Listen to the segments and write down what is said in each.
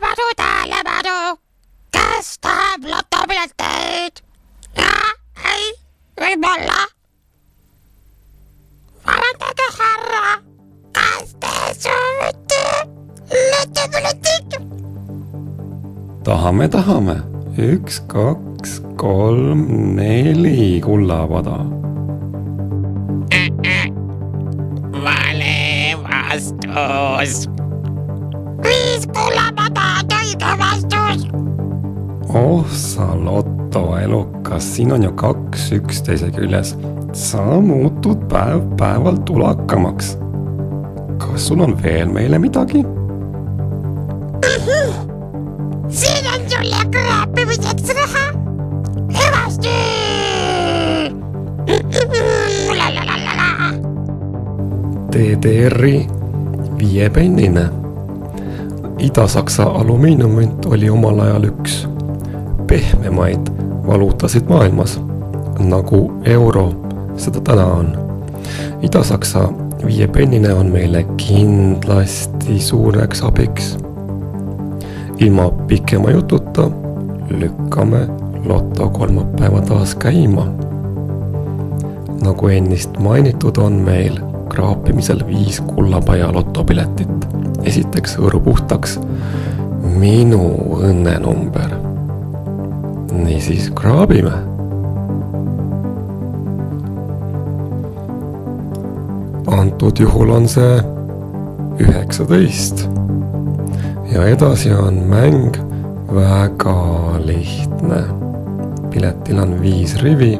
tähelepanu, kes tahab lotopileteid? Ja, ei, võib-olla. Vabandage, härra, kas te soovite lotopileteid? Tahame. 1, 2, 3, 4 kullapada. Vale vastus. 5 kullapada on õige vastus. Oh, sa lotoelukas, siin on ju 2 üksteise küljes. Sa muutud päev-päevalt tulakamaks. Kas sul on veel meile midagi? Siin on sulle kraapimiseks raha. Hüvasti! DDR-i 5-pennine. Ida-Saksa alumiiniummünt oli omal ajal üks pehmemaid valuutasid maailmas, nagu euro seda täna on. Ida-Saksa 5-pennine on meile kindlasti suureks abiks. Ilma pikema jututa lükkame loto kolmapäeva taas käima. Nagu ennist mainitud, on meil kraapimisel 5 kullapaja lotopiletit. Esiteks hõõru puhtaks minu õnnenumber. Niisiis kraabime. Antud juhul on see 19. Ja edasi on mäng väga lihtne. Piletil on 5 rivi.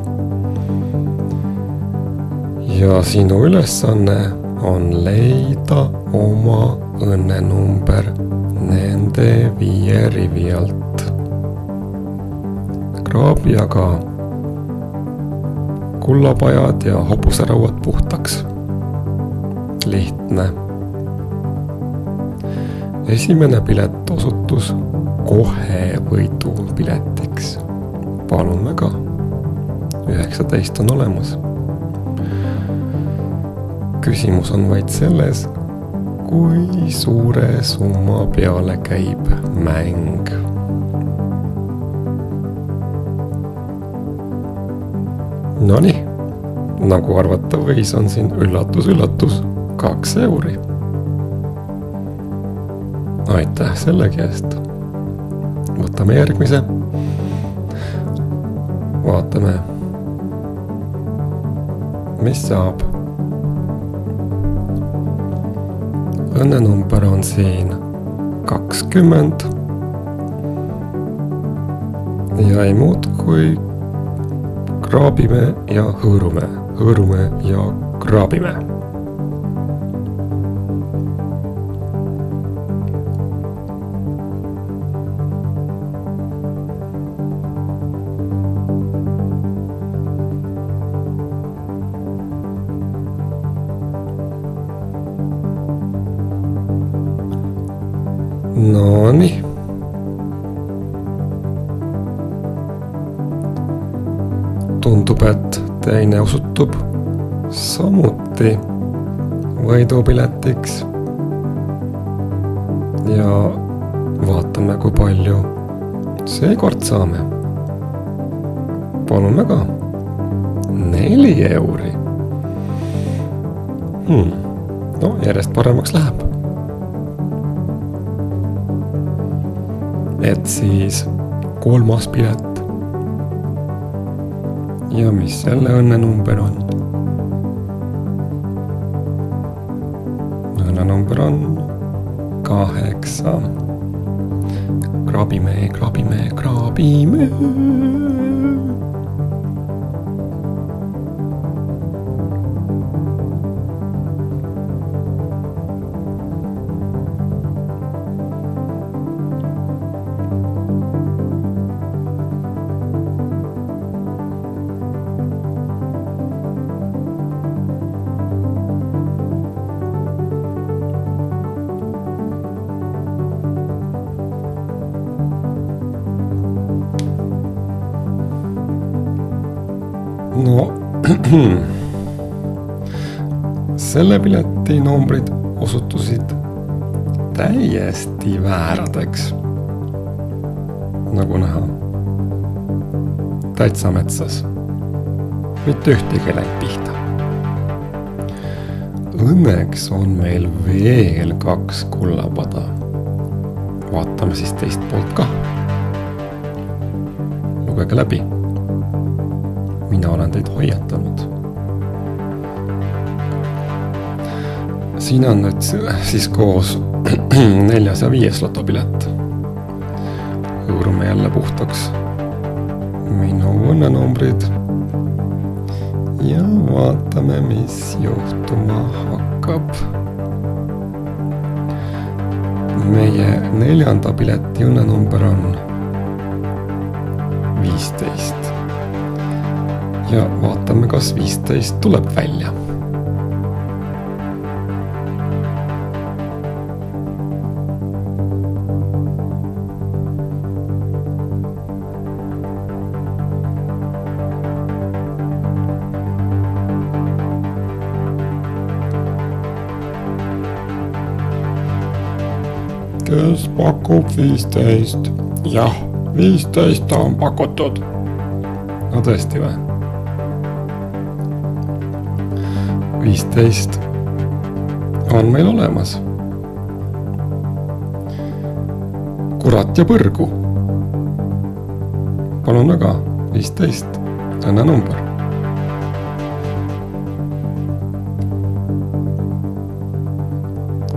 Ja sinu ülesanne on leida oma õnnenumber nende 5 rivi alt. Kraabi aga kullapajad ja hobusärauad puhtaks. Lihtne. Esimene pilet osutus kohe võidu piletiks. Palun väga. 19 on olemas. Küsimus on vaid selles, kui suure summa peale käib mäng. Nonii, nagu arvata võis, on siin üllatus, 2 euri. Aitäh sellegi eest. Võtame järgmise. Vaatame, mis saab. Õnnenumber on siin 20. Ja ei muud kui kraabime ja hõõrume ja kraabime. Nonii. Tundub, et teine osutub samuti võidupiletiks. Ja vaatame, kui palju seekord saame. Palun väga. 4 euri. No, järjest paremaks läheb. Et siis 3. pilet. Ja mis selle õnnenumber on? Õnnenumber on 8. Kraabime. No, selle pileti numbrid osutusid täiesti vääradeks. nagu näha. Täitsa metsas. Mitte ühtegi läinud pihta. Õnneks on meil veel 2 kullapada. Vaatame siis teist poolt ka. Lugege läbi. Mina olen teid hoiatanud. Siin on nüüd siis koos 4. ja 5. lotopilet. Hõõrume jälle puhtaks minu õnnenumbrid ja vaatame, mis juhtuma hakkab. Meie 4. pileti õnnenumber on 15 ja vaatame, kas 15 tuleb välja. Kes pakub 15? Jah, 15 on pakutud. No tõesti või? 15 on meil olemas. Kurat ja põrgu. Palun väga, 15. Õnne number.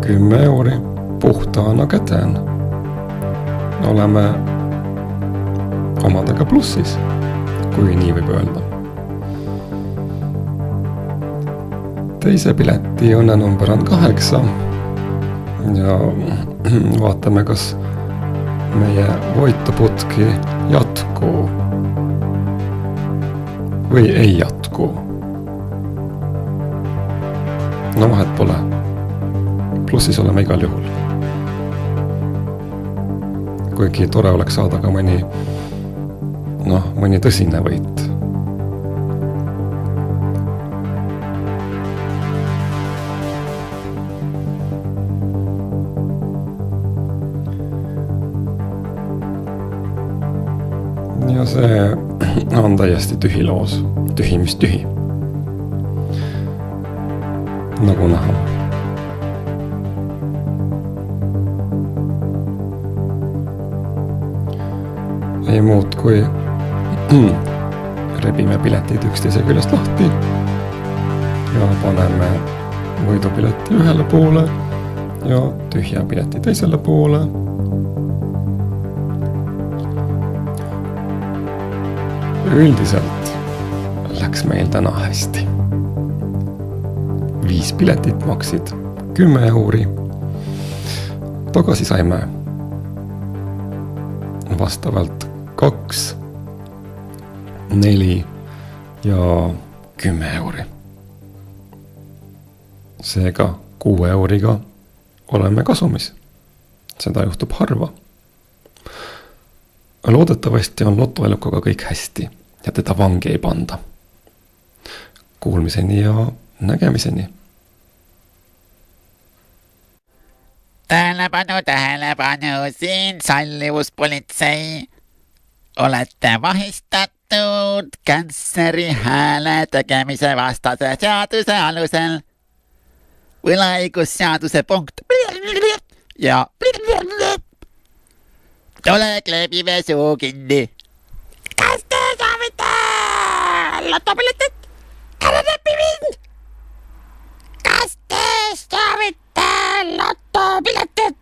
€10 puhtaana käteen. Oleme omadega plussis, kui nii võib öelda. Teise pileti õnnenumber on 8 ja vaatame, kas meie voituputki jätkuu või ei jätku. No vahet pole. Plussis oleme igal juhul. Kuigi tore oleks saada ka mõni tõsine võit. Ja see on täiesti tühi loos. Tühi, mis tühi. Nagu näha. Ei muud kui rebime piletid üksteise küljest lahti ja paneme võidupileti ühele poole ja tühja pileti teisele poole. Üldiselt läks meil täna hästi. 5 piletit maksid €10. Tagasi saime vastavalt 2, 4 ja €10. Seega 6 € oleme kasumis. Seda juhtub harva. Loodetavasti on lotoelukaga kõik hästi ja teda vangi ei panda. Kuulmiseni ja nägemiseni. Tähelepanu, siin sallivuspolitsei. Olete vahistatud käntseri hääle tegemise vastase seaduse alusel. Võlaõigusseaduse punkt ja tule kleebime suu kinni. Kas te soovite lotopiletit? Ära näpi mind! Kas te soovite lotopiletit?